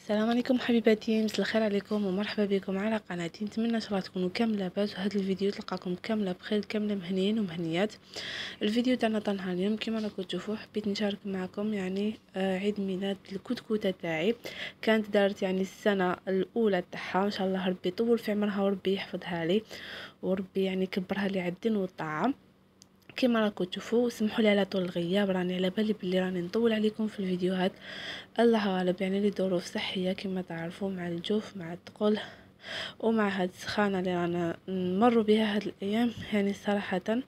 السلام عليكم حبيباتي، مساء الخير عليكم ومرحبا بكم على قناتي. نتمنى ان شاء الله تكونوا كامل لاباس، وهذا الفيديو تلقاكم كامله بخير، كامله مهنيين ومهنيات. الفيديو تاعنا طال نهار اليوم كما راكم تشوفوا حبيت نشارك معكم عيد ميلاد الكتكوته تاعي. كانت دارت السنه الاولى تاعها، ان شاء الله ربي يطول في عمرها وربي يحفظها لي وربي يكبرها لي على الدين والطاعه. كما راكم تشوفوا سمحوا لي على طول الغياب، راني على بالي بلي راني نطول عليكم في الفيديوهات، الله غالب لظروف صحيه كما تعرفوا، مع الجوف مع الثقل ومع هاد السخانه اللي رانا نمر بها هاد الايام. صراحه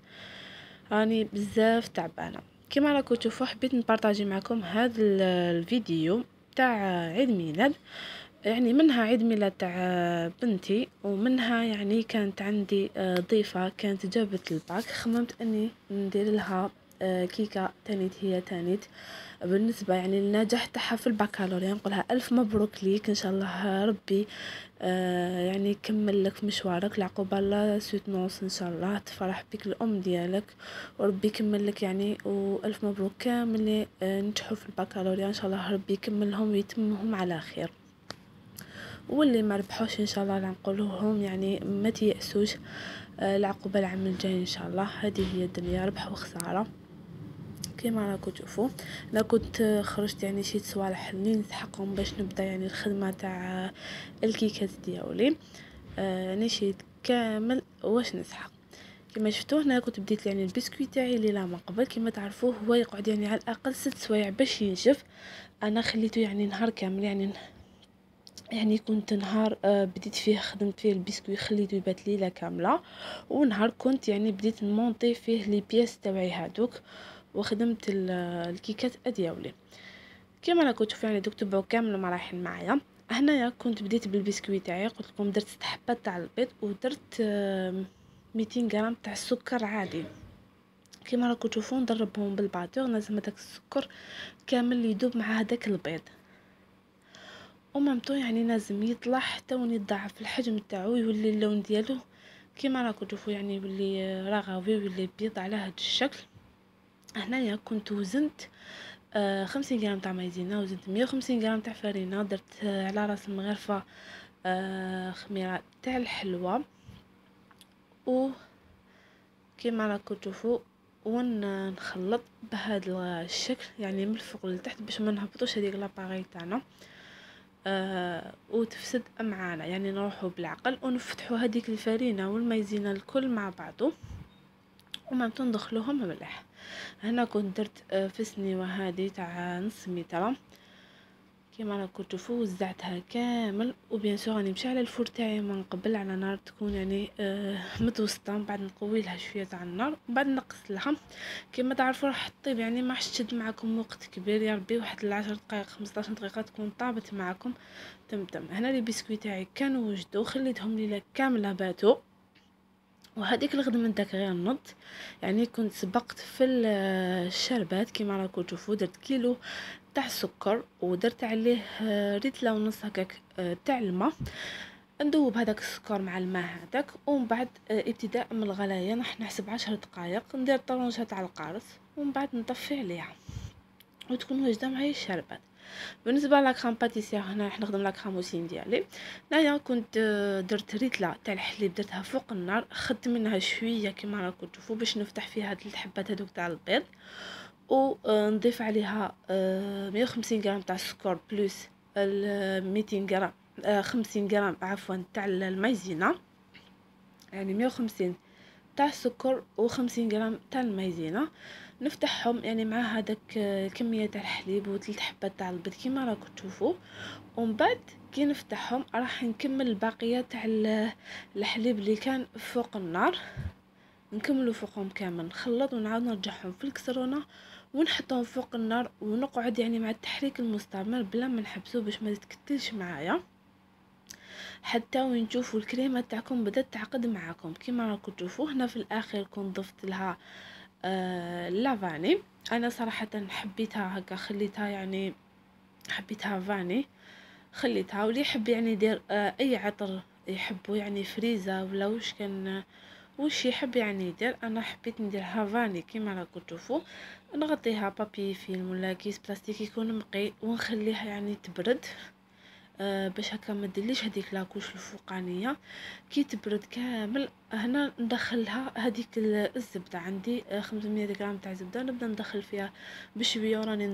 راني بزاف تعبانه. كما راكم تشوفوا حبيت نبارطاجي معكم هاد الفيديو تاع عيد ميلاد، منها عيد ميلاد تاع بنتي، ومنها كانت عندي ضيفة كانت جابت الباك، خممت اني ندير لها كيكة تانيت، هي تانيت بالنسبة للنجاح تاعها في البكالوريا. نقولها الف مبروك ليك، ان شاء الله ربي يكمل لك في مشوارك، العقوبة لا سوتنونس، ان شاء الله تفرح بك الام ديالك وربي يكمل لك والف مبروك كامل اللي نجحوا في البكالوريا، ان شاء الله ربي يكملهم ويتمهم على خير، واللي ما ربحوش ان شاء الله نقول لهم ما تيأسوش، العقوبه العام الجاي ان شاء الله. هذه هي الدنيا، ربح وخساره. كما راكم تشوفوا انا كنت خرجت شي صوالح اللي نسحقهم باش نبدا الخدمه تاع الكيكات ديالي. نشيت كامل واش نسحق. كما شفتوا هنا كنت بديت البسكويت تاعي اللي لا من قبل، كما تعرفوه هو يقعد على الاقل 6 سوايع باش ينشف. انا خليته نهار كامل، كنت نهار بديت فيه خدمت فيه البسكوي خليته يبات ليله كامله، ونهار كنت بديت نمونطي فيه لي بياس تاعي هادوك وخدمت الكيكات ديالي. كما راكم تشوفوا دوك تبعوا كامل المراحل معايا. هنايا كنت بديت بالبسكوي تاعي، قلت لكم درت 6 حبات تاع البيض ودرت 200 غرام تاع السكر عادي. كما راكم تشوفوا نضربهم بالباتور، لازم داك السكر كامل يذوب مع هذاك البيض، ومامتو لازم يطلع حتى وين يضاعف الحجم تاعو، يولي اللون ديالو كيما راكم تشوفوا يولي رغوي ويولي بيض على هذا الشكل. هنايا كنت وزنت 50 غرام تاع مايزينا، وزنت 150 غرام تاع فرينه، درت على راس المغرفه خميره تاع الحلوى، و كيما راكم تشوفوا ونخلط بهذا الشكل من الفوق لتحت باش ما نهبطوش هذيك لاباري تاعنا وتفسد معانا. نروحوا بالعقل ونفتحوا هذيك الفرينه والمايزينا الكل مع بعضه وما ندخلوهم ملح. هنا كنت درت فسني وهذه تاع نص متر، كما راكم تشوفوا وزعتها كامل. وبيان سور راني مشعله الفور تاعي من قبل على نار تكون متوسطه، من بعد نقوي لها شويه تاع النار، من بعد نقص لها. كما تعرفوا راح تطيب ما راح تشد معكم وقت كبير، يا ربي واحد 10 دقائق 15 دقيقه تكون طابت معكم تمتم. هنا لي بسكويت تاعي كانوا وجدوا، خليتهم ليله كامله باتوا، وهذيك الخدمه نتاك غير نض. كنت سبقت في الشربات، كما راكم تشوفوا درت كيلو تاع السكر ودرت عليه ريتله ونص هكاك تاع الماء، ندوب هذاك السكر مع الماء هذاك، ومن بعد ابتداء من الغليان راح نحسب 10 دقائق، ندير طرونجه تاع القارص ومن بعد نطفي عليها وتكون واجده معايا الشربات. بالنسبه لاكرام باتيسير هنا راح نخدم لاكراموسين ديالي. هنايا كنت درت ريتله تاع الحليب، درتها فوق النار، خدت منها شويه كما راكم تشوفوا باش نفتح فيها هاد الحبات هذوك تاع البيض، ونضيف عليها 150 غرام تاع السكر بلس 200 غرام 50 غرام عفوا تاع المايزينا، 150 تاع السكر و50 غرام تاع المايزينا. نفتحهم مع هذاك الكميه تاع الحليب وثلاث حبات تاع البيض كما راكم تشوفوا، ومن بعد كي نفتحهم راح نكمل الباقيه تاع الحليب اللي كان فوق النار، نكملوا فوقهم كامل، نخلط ونعاود نرجعهم في الكسرونه ونحطهم فوق النار، ونقعد مع التحريك المستمر بلا ما نحبسو باش ما تتكتلش معايا حتى وين تشوفوا الكريمه تاعكم بدات تعقد معاكم. كما راكم تشوفوا هنا في الاخير كنت ضفت لها لافاني. انا صراحه حبيتها هكا، خليتها حبيتها فاني، خليتها. واللي يحب يدير اي عطر يحبوا فريزه ولا واش كان واش يحب يدير، انا حبيت نديرها فاني. كيما راكم تشوفوا نغطيها بابي فيلم ولا كيس بلاستيك يكون نقي ونخليها تبرد باش هكا ما ديرليش هذيك لاكوش الفوقانيه. كي تبرد كامل هنا ندخلها هذيك الزبده. عندي 500 غرام تاع زبده، نبدا ندخل فيها بشويه وراني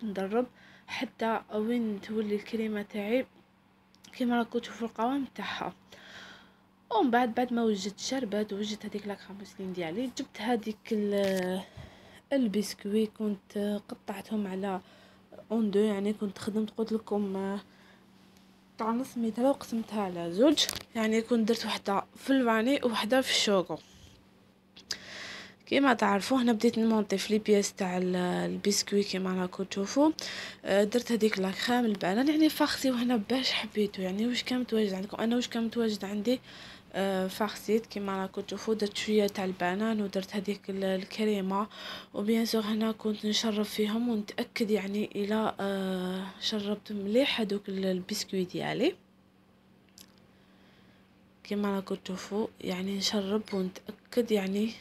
ندرب حتى وين تولي الكريمه تاعي كيما راكم تشوفوا القوام تاعها. ومن بعد ما وجدت شربت وجدت هذيك لاكراموسلين ديالي، جبت هذيك البسكوي كنت قطعتهم على اون دو، يعني كنت خدمت قلت لكم تاع نص متر وقسمتها على زوج، يعني كنت درت وحده في الفاني وحده في الشوكو. كيما تعرفوا هنا بديت نمونطي في لي بياس تاع البسكوي كيما راكم تشوفوا. درت هذيك لا كريم البنان، يعني فاخسي وهنا باش حبيتو، يعني واش كان متواجد عندكم انا واش كان متواجد عندي. فاخسيت كيما راكم تشوفوا، درت شويه تاع البنان ودرت هذيك الكريمه. وبيان سور هنا كنت نشرب فيهم ونتاكد يعني الى شربت مليح هذوك البسكوي ديالي كيما راكم تشوفوا، يعني نشرب ونتاكد يعني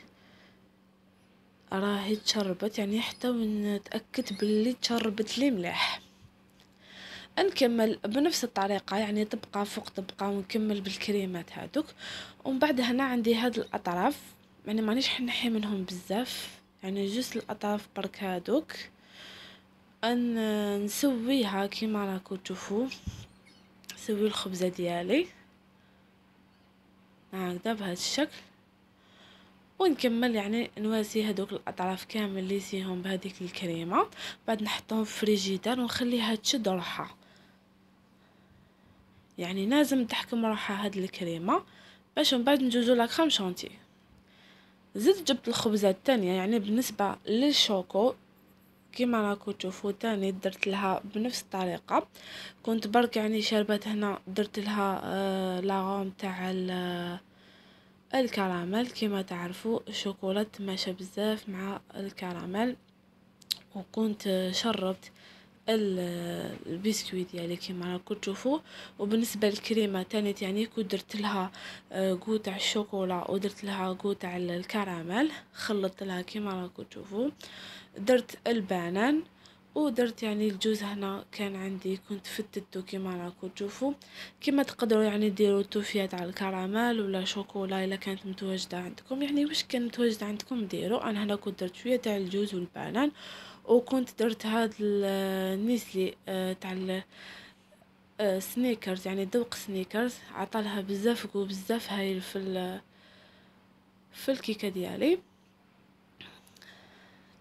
راهي تشربت، يعني حتى ونتاكد باللي تشربت لي مليح. نكمل بنفس الطريقه، يعني طبقه فوق طبقه ونكمل بالكريمات هذوك. ومن بعد هنا عندي هاد الاطراف، يعني مانيش نحي منهم بزاف، يعني جوست الاطراف برك هذوك ان نسويها كيما راكم تشوفوا. نسوي الخبزه ديالي هكذا بهذا الشكل، ونكمل يعني نواسي هذوك الاطراف كامل اللي فيهم بهذيك الكريمه. بعد نحطهم في فريجيدار ونخليها تشد روحها، يعني لازم تحكم روحها هاد الكريمه باش من بعد نجوزو لا كريم شانتي. زدت جبت الخبزه الثانيه، يعني بالنسبه للشوكو كيما راكم تشوفوا تاني درت لها بنفس الطريقه. كنت برك يعني شربت هنا درت لها لاغوم تاع الكراميل. كيما تعرفوا الشوكولا تماشى بزاف مع الكراميل، وكنت شربت البسكويت ديالي كيما راكم تشوفوا. وبالنسبه للكريمه تاني يعني كنت درت لها غو تاع الشوكولا ودرت لها غو تاع الكراميل، خلطت لها كيما راكم تشوفوا. درت البنان ودرت يعني الجوز هنا كان عندي كنت فتتو كيما راكم تشوفوا. كيما تقدروا يعني ديروا توفيه تاع الكراميل ولا شوكولا الا كانت متواجده عندكم، يعني واش كان متواجد عندكم ديروا. انا هنا كنت درت شويه تاع الجوز والبنان، وكنت درت هاد النيسلي تاع سنيكرز، يعني ذوق سنيكرز عطالها بزاف وبزاف هايل في الكيكه ديالي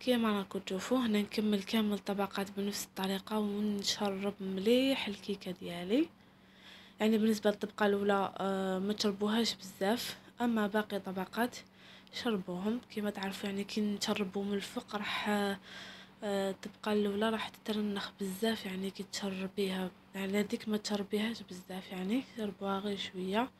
كيما راكم تشوفوا. هنا نكمل كامل طبقات بنفس الطريقه ونشرب مليح الكيكه ديالي. يعني بالنسبه للطبقه الاولى ما تشربوهاش بزاف، اما باقي طبقات شربوهم كيما تعرفوا. يعني كي نشربوا من الفوق راح الطبقه الاولى راح تترنخ بزاف، يعني كي تشربيها يعني هذيك ما تشربيهاش بزاف، يعني شربوها غير شويه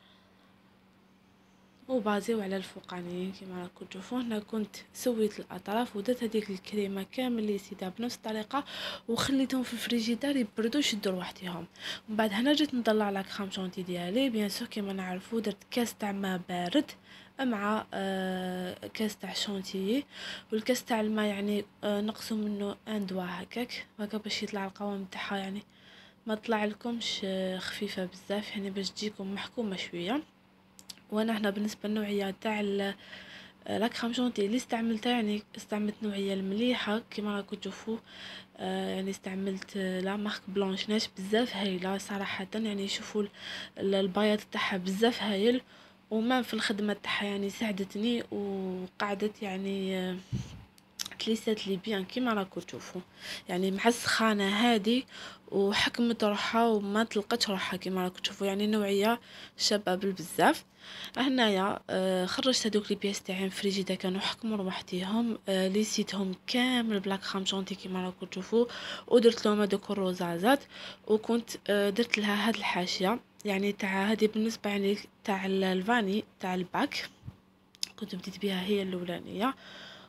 وبازيو على الفوقانيين كيما راكم تشوفوا. هنا كنت سويت الاطراف ودرت هذيك الكريمه كامل اللي سيتها بنفس الطريقه وخليتهم في الفريجيدار يبردوا يشدوا لوحدهم. ومن بعد هنا جيت نطلع لا كريم شونتي ديالي. بيان سور كيما نعرفوا درت كاس تاع ماء بارد مع كاس تاع شونتيي، والكاس تاع الماء يعني نقصوا منه ان دوا هكاك باش يطلع القوام تاعها، يعني ما طلع لكمش خفيفه بزاف، يعني باش تجيكم محكومه شويه. وانا هنا بالنسبه للنوعيه تاع لا كريم شونتي اللي استعملتها، يعني استعملت نوعيه المليحه كيما راكم تشوفوا. يعني استعملت لا مارك بلانش ناش بزاف هايله صراحه، يعني شوفوا البياض تاعها بزاف هايل، وما في الخدمه تاعها يعني ساعدتني وقعدت يعني تليسات لي بيان كيما راكم تشوفوا. يعني مع السخانه هذه وحكمت روحها وما تلقتش روحها كيما راكم تشوفوا، يعني نوعيه شباب بزاف. هنايا خرجت هذوك لي بياس تاعي من فريجيدا كانوا حكموا روحتيهم. ليسيتهم كامل بلاك خام شونتي كيما راكم تشوفوا، ودرت لهم هذوك الروزازات، وكنت درت لها هاد الحاشيه يعني تاع هذه بالنسبه يعني تاع الفاني تاع الباك كنت بديت بها هي الاولانيه.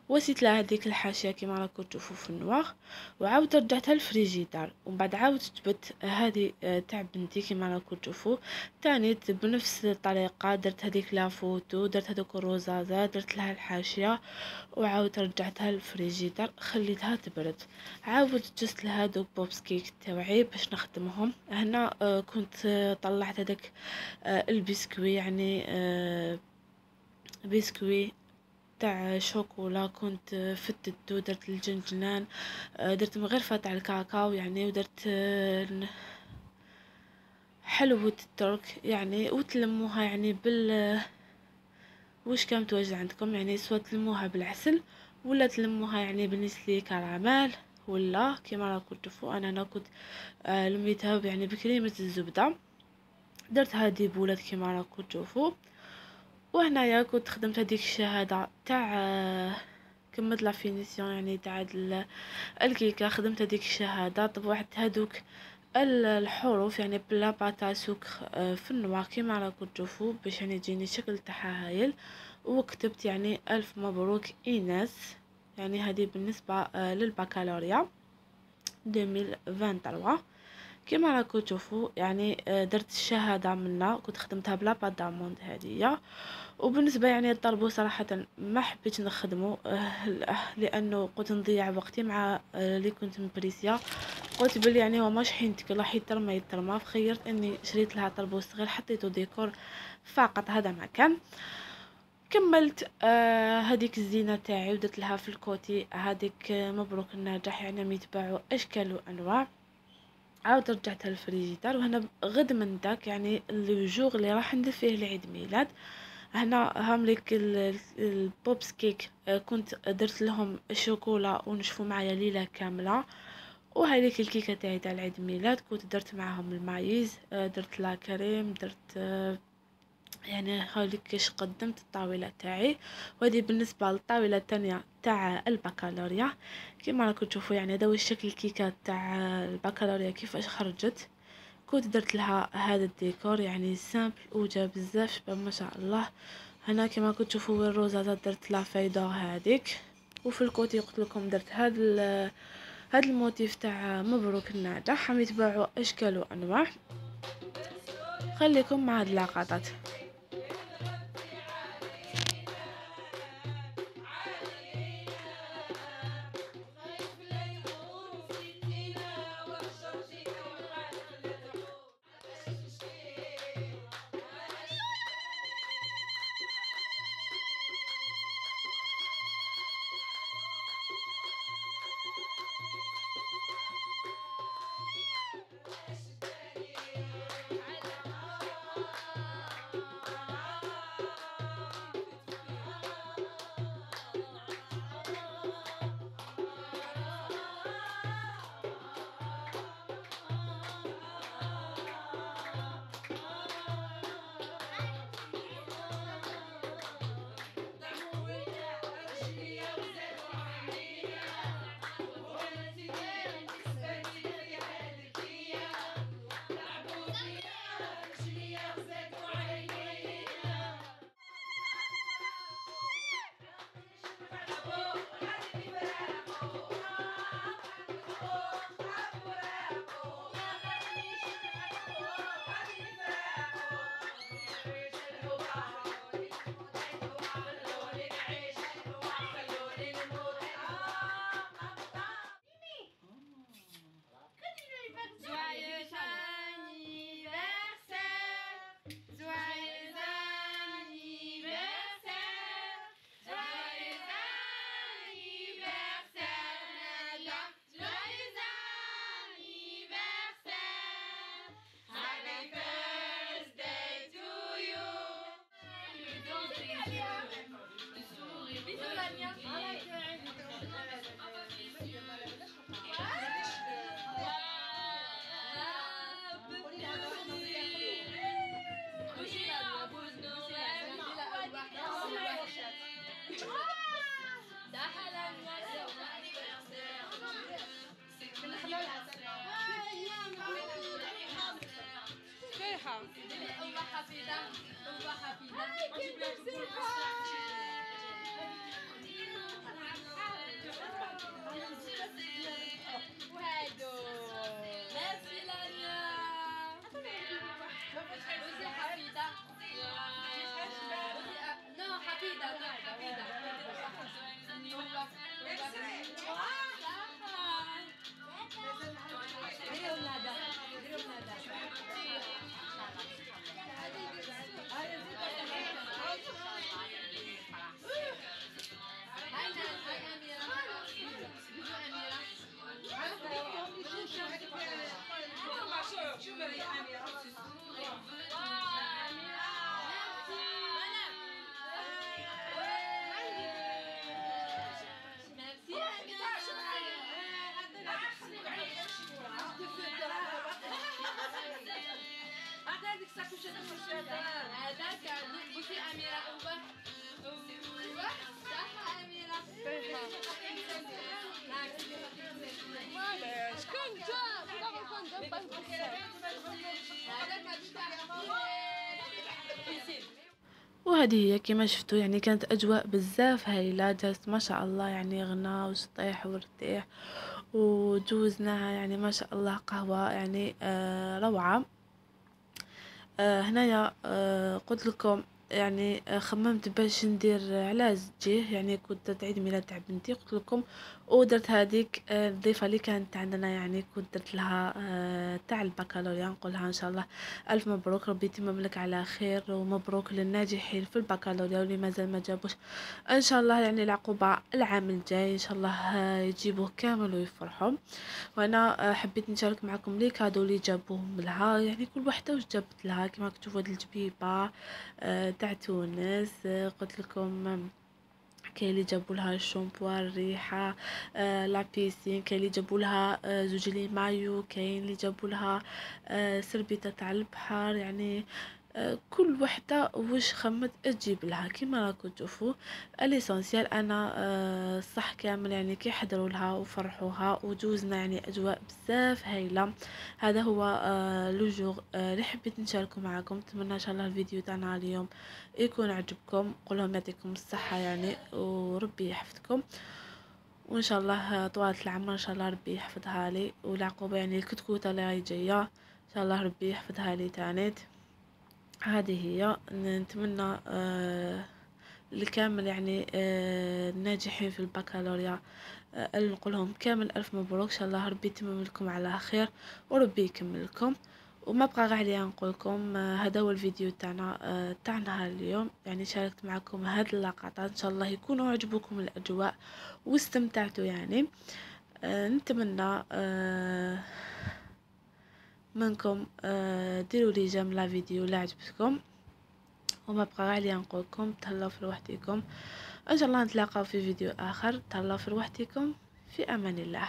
وسيت لها هذيك الحاشيه كيما راكم تشوفوا في النوار، وعاود رجعتها للفريجيدار، ومن بعد عاود جبت هذه تاع بنتي كيما راكم تشوفوا تاني بنفس الطريقه. درت هذيك لا فوتو، درت هذوك الرزازات، درت لها الحاشيه، وعاود رجعتها للفريجيدار خليتها تبرد. عاود جست لها دوك بوبس كيك تاوعي باش نخدمهم هنا. كنت طلعت هذاك البسكوي، يعني بسكوي تاع شوكولا، كنت فتتو، درت الجنجنان، درت مغرفه تاع الكاكاو يعني، ودرت حلوة الترك يعني، وتلموها يعني وش كان متوجه عندكم يعني، سواء تلموها بالعسل ولا تلموها يعني بالنسلي كراميل، ولا كيما راكم تشوفوا انا كنت لميتها يعني بكريمه الزبده. درت هذه بولات كيما راكم تشوفوا. وهنايا كنت خدمت هذيك الشهاده تاع كملت لا فينيسيون يعني تاع الكيكه. خدمت هذيك الشهاده، طبعت هذوك الحروف يعني بلا باتا سكر في النوار كيما راكم تشوفوا باش يعني يجيني الشكل تاعها هايل. وكتبت يعني الف مبروك ايناس، يعني هذه بالنسبه للبكالوريا 2023 كيما راكم تشوفوا يعني. درت الشهاده منا، كنت خدمتها بلا با داموند هذه. وبالنسبه يعني الطلبو صراحه ما حبيت نخدمه لانه قلت نضيع وقتي مع اللي كنت مبريسيا. قلت بلي يعني هو ماش حينتكل راح يترمى، فخيرت اني شريت لها طلبو صغير حطيته ديكور فقط، هذا ما كان. كملت هذيك الزينه تاعي ودرت لها في الكوتي هذيك مبروك النجاح، يعني يتباعوا اشكال وانواع. عاود رجعتها للفريجيدار، وهنا غد من داك يعني الجوغ اللي راح ندير فيه العيد ميلاد. هنا هامليك البوبس كيك، كنت درت لهم الشوكولا ونشفوا معايا ليله كامله. وهذيك الكيكه تاع العيد ميلاد كنت درت معاهم المايز، درت لا كريم، درت يعني هاوليك كيش قدمت الطاوله تاعي. وهذه بالنسبه للطاوله الثانيه تاع البكالوريا كيما راكم تشوفوا يعني هذا هو الشكل الكيكه تاع البكالوريا كيفاش خرجت. كنت درت لها هذا الديكور يعني سامبل وجا بزاف شباب ما شاء الله. هنا كما راكم تشوفوا الروزات درت لها فايده هذيك. وفي الكوتي قلت لكم درت هذا الموتيف تاع مبروك النجاح، هم يتباعوا اشكال وانواع. خليكم مع هاد اللقطات. وهذه هي كما شفتوا، يعني كانت اجواء بزاف هايله، جالس ما شاء الله يعني غنى وسطيح وارتاح، وجوزناها يعني ما شاء الله قهوه يعني روعه. هنايا قلت لكم يعني خممت باش ندير على زوجيه، يعني كنت عيد ميلاد تاع بنتي قلت لكم، ودرت هذيك الضيفه اللي كانت عندنا، يعني كنت درت لها تاع البكالوريا، نقول لها ان شاء الله الف مبروك، ربي يتمم لك على خير، ومبروك للناجحين في البكالوريا واللي مازال ما جابوش ان شاء الله يعني العقوبه العام الجاي ان شاء الله يجيبوه كامل ويفرحوا. وانا حبيت نشارك معكم لي كادو اللي جابوهم لها، يعني كل وحده واش جابت لها. كما تشوفوا هاد الجبيبه تاع تونس، قلت لكم كاين اللي جابوا لها الشامبوان الريحه، لا بيسين، كاين اللي جابوا لها زوج لي مايو، كاين اللي جابوا لها سربيته تاع البحر، يعني كل وحده واش خمت تجيب لها. كيما راكم تشوفوا الاسونسيال انا صح كامل يعني كي حضروا لها وفرحوها وجوزنا يعني اجواء بزاف هايله. هذا هو لو جور اللي حبيت نشاركه معكم. نتمنى ان شاء الله الفيديو تاعنا اليوم يكون عجبكم، قول لهم يعطيكم الصحه يعني وربي يحفظكم، وان شاء الله طوال العمر ان شاء الله ربي يحفظها لي، والعقوبه يعني الكتكوته اللي راهي جايه ان شاء الله ربي يحفظها لي تانيت. هذه هي نتمنى لكامل يعني الناجحين في البكالوريا نقول لهم كامل الف مبروك، ان شاء الله ربي يتمم لكم على خير وربي يكمل لكم. وما بقى غير عليا نقول لكم هذا هو الفيديو تاعنا تاع نهار اليوم، يعني شاركت معكم هاد اللقطات، ان شاء الله يكونوا عجبوكم الاجواء واستمتعتوا يعني. نتمنى منكم ديروا لي جيم لا فيديو لا عجبتكم، وما بقى غير عليا نقول لكم تهلاو في روحتكم، ان شاء الله نتلاقاو في فيديو اخر. تهلاو في روحتكم، في امان الله.